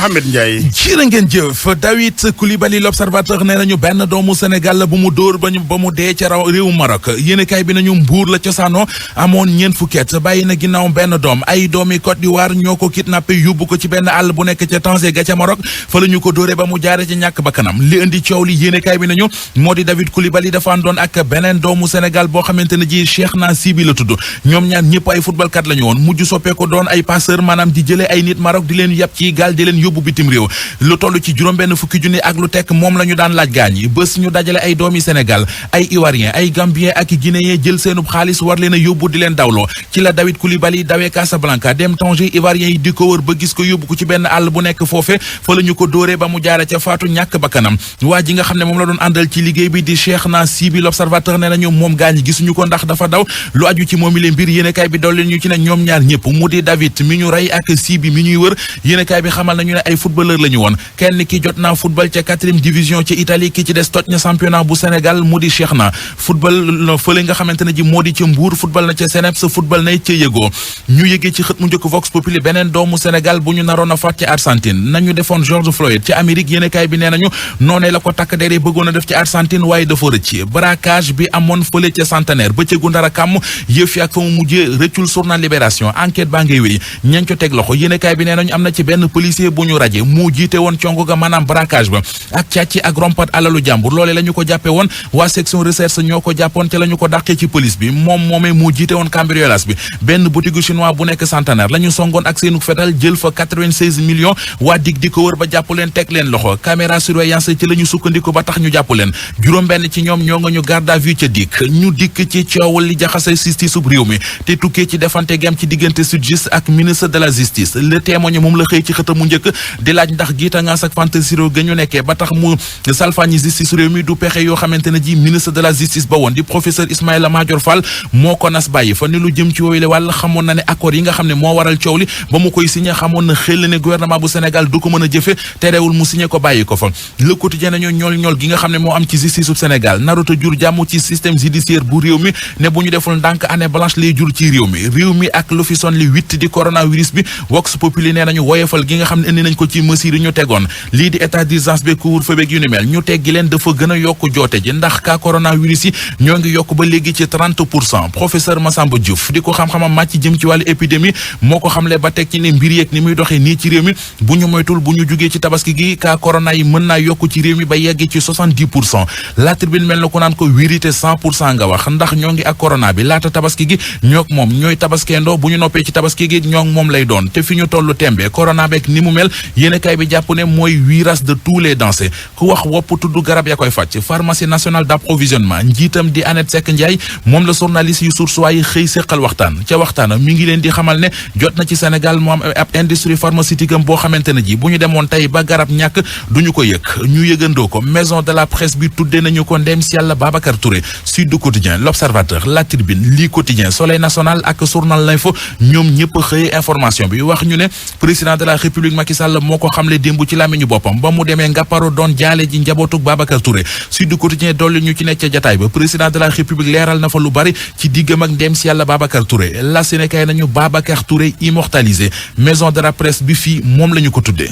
Mohamed Ndiaye. jërë ngeen jëf David Coulibaly l'observateur nee nañu benn doomu Sénégal la bu mu dóor ba mu dee ca réewu Maroc yéenekaay bi nañu Mbuur la cosaano amoon ñeent fukki at bàyyi na ginnaaw benn doom ay doomi Côte d'Ivoire ñoo ko kidnappé yóbbu ko ci benn àll bu nekk ca Tanger ga ca Maroc fa la ñu ko dóoree ba mu jaare ca ñàkk bakkanam li indi coow li yéenekaay bi nañu moo di David Coulibaly dafa àndoon ak beneen doomu Sénégal boo xamante ne ji Cheikhna Sibi la tudd ñoom ñaar ñëpp ay footballkat la ñu woon mujj soppee ko doon ay passeur maanaam di jëlee ay nit Maroc di leen yàpp ci gaal di leen yóbbu bitim réew lu toll ci juróom-benn fukki junni ak lu tekk moom la ñu daan laaj gaañ yi bés ñu dajale ay doomi Sénégal ay Ivoirien ay Gambien ak Guinéen jël seenub xaalis war leen a yóbbu di leen dawloo ci la David Coulibaly dawee Casablanca dem Tanger Ivoirien yi di ko wër ba gis ko yóbbu ko ci benn àll bu nekk foofe fa la ñu ko dóoree ba mu jaare ca faatu ñàkk bakkanam waa ji nga xam ne moom la doon àndal ci liggéey bi di Cheikhna Sibi l'observateur ne nañu moom gaañ gisuñu ko ndax dafa daw lu aju ci moom mi mbir yéenekaay bi dolli ñu ci ne ñoom ñaar ñëpp mu di David mi ñu rey ak Sibi mi ñuy wër yéenekaay bi xamal nañu ne ay footballeur la ñu woon kenn ki jot naa football ca 4e division ci Italie ki ci des toj na championnat bu Sénégal mu di Cheikhna football fële nga xamante ne ji moo di ca Mbour football na ca Seneps football na ca Yego ñu yëgee ci xët mu njëkk Vox Populi beneen doomu Sénégal bu ñu naroon a faat ci Argentine nañu defoon George Floyd ci Amérique yéenekaay bi nee nañu noonee la ko takk dere bëggoon a def ci Argentine waaye dafa rëcc braquage bi amoon fële ca Centenaire bëccëgu ndara kàmm yëf yi ak fa mu mujjee rëccul journal Libération enquête baa ngay wéy ñañ ko teg loxo yéenekaay bi nee nañu am na ci benn policier bu ñu raje mu jiite woon congo ga maanaam braquage ba ak càcc ak rompat alalu jàmbur loole la ñu ko jàppe woon waa section recherche ñoo ko jàppoon ca la ñu ko dàqee ci police bi moom moomee moo jiite woon cambriolage bi benn boutique chinois bu nekk Centenaire la ñu songoon ak seenu fetal jël fa 96 millions waa dig di ko wër ba jàpp leen teg leen loxo caméra surveillance ci la ñu sukkandiku ba tax ñu jàpp leen juróom benn ci ñoom ñoo nga ñu garde à vue ca dikk ñu dikk ci coowal li jaxase justice sub réew mi te tukkee ci defante gam ci diggante SYTJUST ak ministre de la justice le témoin moom la xëy ci xëtam mu njëkk di laaj ndax giita ngaas ak fantasiro ga ñu nekkee ba tax mu salfaañi justice réew mi du pexe yoo xamante ne ji ministre de la justice ba woon di professeur Ismaïla Madior Fall moo ko nas bàyyi fa ni lu jëm ci woowule wàll xamoon na ne accord yi nga xam ne moo waral coow li ba mu koy signé xamoon na xel ne gouvernement bu Sénégal du ko mën a jëfe terewul mu signé ko bàyyi ko fa le quotidien nañu ñool gi nga xam ne moo am ci justice bu Sénégal naruta jur jàmm ci système judiciaire bu réew mi ne bu ñu deful ndànk année blanche lay jur ci réew mi ak lu fi son li 8 di coronavirus bi Vox Populi nee nañu woyefal gi nga xam ne indi nañ ko ci mesure yi ñu tegoon lii di état d'urgence bi couvre-feu yu ni mel ñu teggi leen dafa gën a yokk joote ji ndax cas coronavirus yi ñoo ngi yokk ba léegi ci 30% professeur Massamba Diouf di ko xam-xamam màcc jëm ci wàllu épidémie moo ko xamle ba teg ci ne mbir yeeg ni muy doxee nii ci réew mi bu ñu moytul bu ñu jugee ci tabaski gi cas corona yi mën naa yokk ci réew mi ba yegg ci 70%. La Tribune mel na ko naan ko vérité 100% nga wax ndax ñoo ngi ak corona bi laata tabaski gi ñoog moom ñooy tabaskeendoo bu ñu noppee ci tabaski gi ñoog moom lay doon te fi ñu tollu tembe corona beeg ni mu mel yéenekaay bi jàpp ne mooy virus de tous les dansers ku wax wopp tudd garab ya koy fàcc pharmacie nationale d'approvisionnement njiitam di Annette Seck Ndiaye moom la journaliste yu Source A yi xëy séqal waxtaan ca waxtaan mi ngi leen di xamal ne jot na ci Sénégal moo am ab industrie pharmaceutique am boo xamante ne ji bu ñu demoon tey ba garab ñàkk duñu ko yëg ñu yëgandoo ko maison de la presse bi tuddee nañu ko ndem si yàlla Babacar Touré Sud Quotidien L'Observateur La Tribune Li Quotidien Soleil National ak journal L'Info ñoom ñëpp xëy information bi wax ñu ne président de la République Macky Sall moo ko xamle démb ci làmmiñu boppam ba mu demee Ngaparou doon jaale ji njabootug Babacar Touré Sud Quotidien dolli ñu ci nekk ca jataay ba président de la République leeral na fa lu bari ci diggam ak ndem si yàlla Babacar Touré la Sénégal nañu Babacar Touré immortalisé maison de la presse bi fii moom la ñu ko tuddee.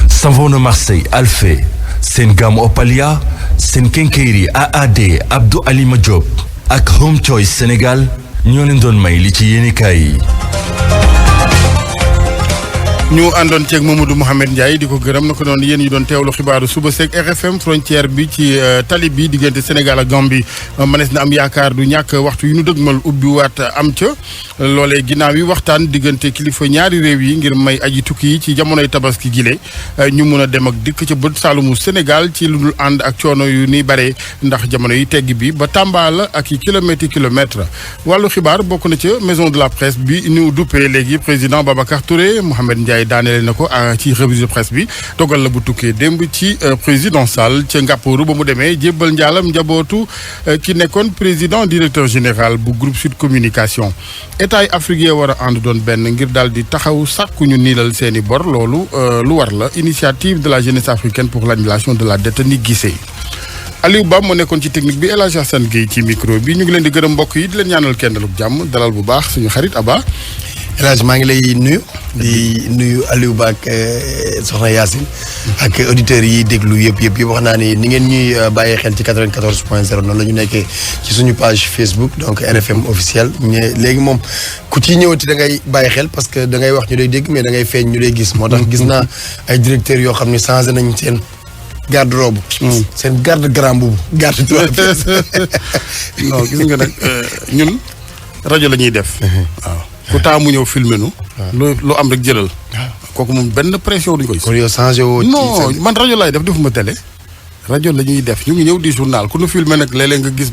Savon Marseille Alphé seen gamme Opalia seen kenkeyri AAD Abdou Alima Diop ak Home Choice Sénégal ñoo leen doon may li ci yéenekaay yi. ñu àndoon ceeg Mamadou Mouhamed Ndiaye di ko gërëm na ko doon yéen ñu doon teewlu xibaaru suba seeg RFM frontière bi ci tali bi diggante Sénégal ak Gambie mënees na am yaakaar du ñàkk waxtu yu ñu dëgmal ubbi waat am ca loolee ginnaaw yi waxtaan diggante kilifa ñaari réew yi ngir may aji tukki yi ci jamonoy tabaski gile ñu mun a dem ak dikk ca bët saalumu Sénégal ci lu dul ànd ak coono yu ni bare ndax jamono yi tegg bi ba Tamba la ak i kilomètre wàllu xibaar bokk na ca maison de la presse bi ñu duppee léegi président Babacar Touré Mouhamed Ndiaye daaneel na ko ci revue de presse bi dogal la bu tukkee démb ci présidentielle ca Ngaparou ba mu demee jébbal njaalam njabootu ki nekkoon président directeur général bu groupe Sud Communication état yi afrique war a ànd doon benn ngir daal di taxaw sàkku ñu niilal seeni bor loolu lu war la initiative de la jeunesse africaine pour l'annulation de la dette ni gisee Aliou Ba moo nekkoon ci technique bi El Hadj Assane Gueye ci micro bi ñu ngi leen di gërëm mbokk yi di leen ñaanal kenn daluk jàmm dalal bu baax suñu xarit Aba El Hadj maa ngi lay nuyu di nuyu Aliou Ba ak Soxna Yacine ak auditeurs yi déglu yëpp wax naa ni ngeen ñuy bàyyee xel ci 94.0 noonu la ñu nekkee ci suñu page Facebook donc RFM officiel léegi moom ku ci ñëwati da ngay bàyyi xel parce que da ngay wax ñu lay dégg mais da ngay feeñ ñu lay gis moo tax gis naa ay directeurs yoo xam ne changé nañ seen garde robe seen garde grand boobu garde non gis nga nag ñun rajo la ñuy def waaw ku taamu ñëw filmer nu lu am rek jëlal kooku moom benn pression duñ ko gis kon yow changé woo non man rajo laay def defuma télé rajo la ñuy def ñu ngi ñëw di journal ku nu filmer nag léeg-léeg nga gis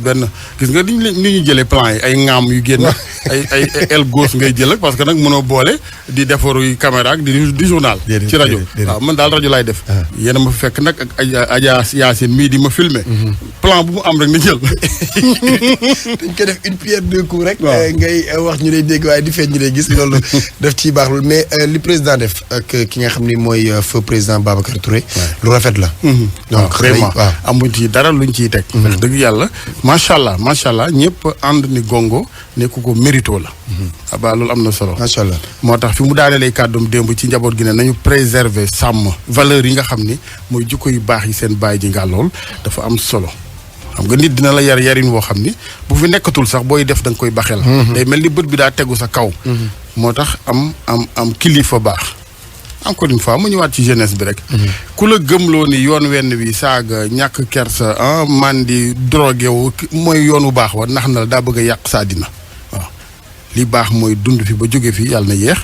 gis nga ni ñuy jëlee plan yi ay ŋaam yu génn ay aile gauche ngay jël parce que nag mënoo boole di defaru caméra ak di journal ci rajo waaw man daal rajo laay def yéen a ma fekk nag ak Adja Yacine mii di ma filmer plan bu mu am rek na jël dañ ko def une pierre deux coups rek ngay wax ñu lay dégg waaye di feeñ ñu lay gis loolu def ci baaxul mais li président def ak ki nga xam ni mooy feu président Babacar Touré lu rafet la donc waaw amuñ ci dara luñ ciy teg wax dëgg yàlla macha allah ñëpp ànd ni gongo ne ku ko mérito la abaa loolu am na solo macha allah moo tax fi mu daanelee kàddum démb ci njaboot gi ne nañu préserver sàmm valeurs yi nga xam ni mooy jikko yu baax yi seen bàyyi ji nga lool dafa am solo xam nga nit dina la yarin woo xam ni bu fi nekkatul sax booy def da nga koy baxel day mel ni bët bi daa tegu sa kaw moo tax am kilifa baax encore une fois mu ñëwaat ci jeunesse bi rek ku la gëmloo ni yoon wenn wi saaga ñàkk kersa mandi drogué wu mooy yoonu baax wa ndax na la daa bëgg a yàq sa àddina waaw li baax mooy dund fi ba jóge fi yàlla na yeex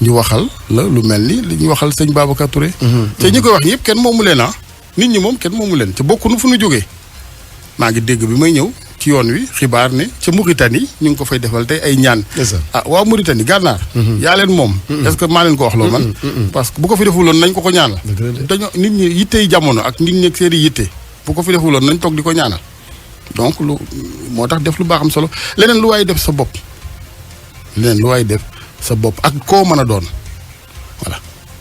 ñu waxal la lu mel ni li ñu waxal sëñ Babacar Touré te ñi koy wax ñëpp kenn moomu leen nit ñi moom kenn moomu leen te bokkunu fu nu jógee maa ngi dégg bi may ñëw ci yoon wi xibaar ne ca Mauritanie ñu ngi ko fay defal tey ay ñaan waa Mauritanie gànnaar yaa leen moom est-ce que maa leen ko wax loo man parce que bu ko fi defuloon nañ ko ñaanal dañoo nit ñi yittey jamono ak nit ñi ak seeni yitte bu ko fi defuloon nañ toog di ko ñaanal donc lu moo tax def lu baax am solo leneen lu waay def sa bopp ak koo mën a doon voilà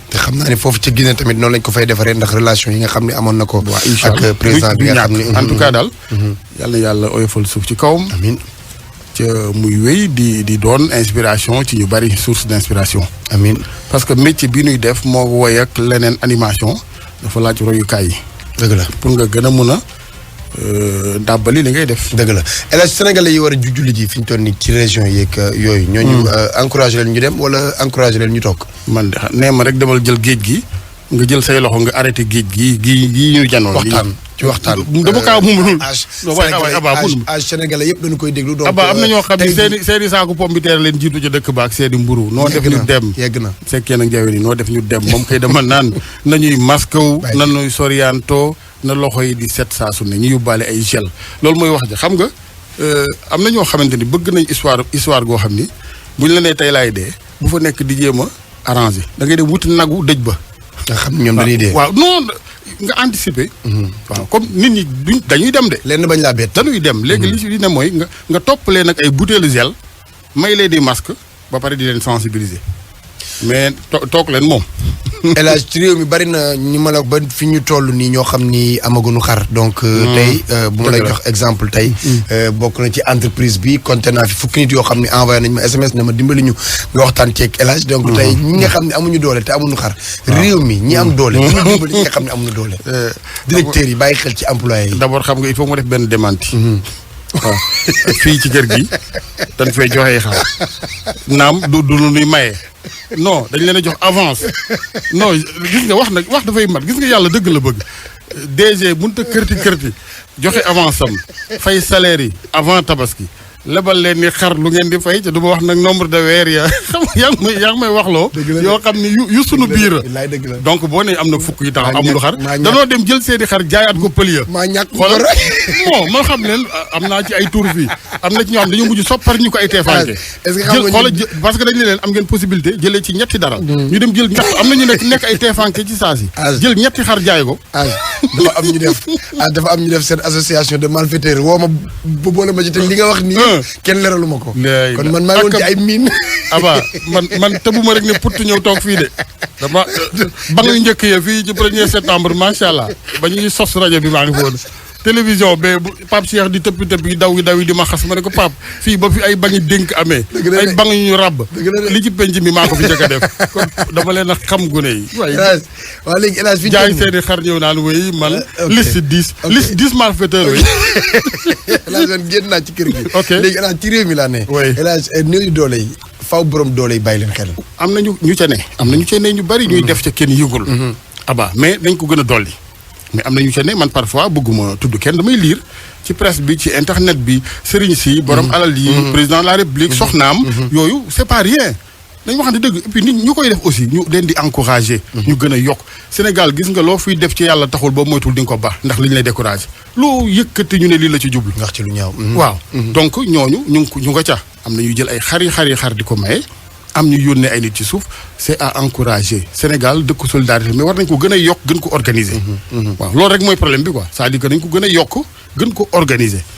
te xam naa ne foofu ci Guinée tamit noonu lañ ko fay defaree ndax relation yi nga xam ne amoon na ko ak président bi nga xam ne en tout cas daal yàlla na yàlla oyofal suuf ci kawam amiin ca muy wéy di doon inspiration ci ñu bari source d'inspiration amiin parce que métier bi ñuy def moo woy ak leneen animation dafa laaj royukaay yi dëgg la pour nga gën a mun a dàbbali li ngay def dëgg la El Hadj sénégalais yi war a julli ji fi ñu toll nii ci région yeeg yooyu ñooñu encouragé leen ñu dem wala encouragé leen ñu toog man de nee ma rek demal jël géej gi nga jël say loxo nga arrêté géej gi ñu janoon waxtaan dama kaa mumulul sénégalais yëpp dañu koy déglu donc aba am na ñoo xam ne seeni saaku pompiteer leen jiitu ca dëkk ba ak seeni mburu noo def ñu dem yegg na fekkee nag jawe ni noo def ñu dem moom kay dama naan nañuy masque wu nañuy sorianto na loxo yi di set saa su ne ñu yóbbaale ay gel loolu mooy wax ja xam nga am na ñoo xamante ni bëgg nañ histoire goo xam ni buñ la nee tey laay dee bu fa nekk di jéem a arrangé da ngay dem wuti nagu dëj ba nga xam ñoom dañuy dee waaw non nga anticiper waaw comme nit ñi dañuy dem de lenn bañ laa bett dañuy dem léegi li ne mooy nga topp leen nag ay bouteille gel may leen di masque ba pare di leen sensibiliser mais toog leen moom El Hadj ci réew mi bari na ñu ma la ba fi ñu toll nii ñoo xam ni amaguñu xar donc tey bu ma lay jox exemple tey bokk na ci entreprise bi compté naa fi fukki nit yoo xam ne envoyé nañ ma SMS ne ma dimbali ñu nga waxtaan ceeg El Hadj donc tey ñi nga xam ne amuñu doole te amuñu xar réew mi ñi am doole ñu dimbali ñi nga xam ne amuñu doole directeurs yi bàyyi xel ci employé yi d'abord xam nga il faut mu def benn démenti waaw fii ci kër gi dañ fay joxee xar naam du lu nuy maye non dañ leen a jox avance non gis nga wax dafay mat gis nga yàlla dëgg la bëgg DG mënut a kërti joxe avance am fay salaire yi avant tabaski lebal leen ni xar lu ngeen di fay te du ma wax nag nombre de weer ya xam yaa ngi may waxloo yoo xam ne yu sunu biir donc boo ne am na fukk yi taxaw amul xar danoo dem jël seeni xar jaayaat ko pël ya xoolal bon ma xam leen am naa ci ay tour fii am na ci ñoo xam dañu mujj soppar ñu ko ay teefanke xoolal parce que dañ ne leen am ngeen possibilité jëlee ci ñetti daral ñu dem jël ñett am na ñu nekk ay teefanke ci saa si jël ñetti xar jaay ko dafa am ñu def seen association de malfaiteurs woo ma bu boole ma ci te li nga wax nii kenn leeralu ma ko kon man maa ngi woon ci ay miin aba man tëbuma rek ne pour ñëw toog fii de dama ba ngay njëkk ya fii ci 1er septembre macha allah ba ñuy sos rajo bi maa ngi foon télévision ba Pape Cheikh di tëppi daw yi di ma xas ma ne ko Pape fii ba fi ay bangi dénk amee. ay bang yu ñu ràbb. li ci penc mi maa ko fi njëkk a def kon dama leen a xam gune yi. waaw léegi El Hadj fi jaay seeni xar ñëw naan wéy man. liste 10 liste 10 malfaiteurs yi. El Hadj man génn naa ci kër gi. ok léegi El Hadj ci réew mi laa ne. oui El Hadj néew doole yi faaw borom doole yi bàyyi leen xel. am na ñu ca ne ñu bari ñuy def ca kenn yëgul. aba mais dañ ko gën a dolli. mais am na ñu ca ne man parfois bëgguma tudd kenn damay lire ci presse bi ci internet bi sëriñ si borom alal yi. président de la république soxnaam. yooyu c'est pas rien. dañu waxante dëgg et puis nit ñu koy def aussi ñu leen di encourager. ñu gën a yokk Sénégal gis nga loo fiy def ci yàlla taxul boobu moytul di nga ko baax ndax li ñu lay décourager loo yëkkati ñu ne lii la ci jublu. ndax ci lu ñaaw. waaw donc ñooñu ñu nga ca am na ñuy jël ay xar di ko maye. am ñu yónnee ay nit ci suuf c'est à encourager Sénégal dëkku solidarité mais war nañ ko gën a yokk gën ko organiser. waaw loolu rek mooy problème bi quoi c'est-à-dire que dañ ko gën a yokk gën ko organiser.